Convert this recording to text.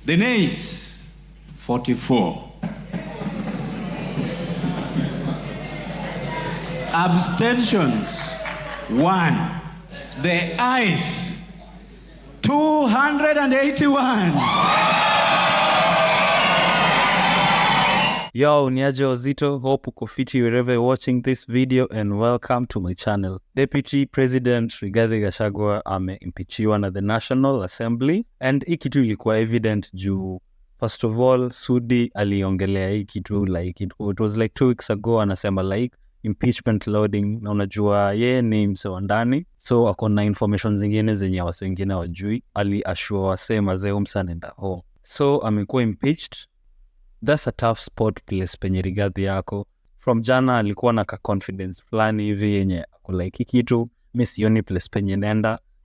The nays, 44. Abstentions, 1. The ayes, 281. Yo, niaje wazito, hope uko fiti wherever you're watching this video and welcome to my channel. Deputy President Rigathi Gachagua ameimpeachiwa na the National Assembly and hii kitu ilikuwa evident juu first of all Sudi aliongelea hii kitu like it was like 2 weeks ago, anasema like impeachment loading, na unajua yeye ni mse wa ndani so ako na information zingine zenye wase wengine wajui. Aliashua wase mazee umsa nenda home, so amekuwa impeached. That's a tough spot place penye Rigathi yako. From jana alikuwa na ka confidence fulani hivi yenye ako like kitu mimi sioni place penye nenda,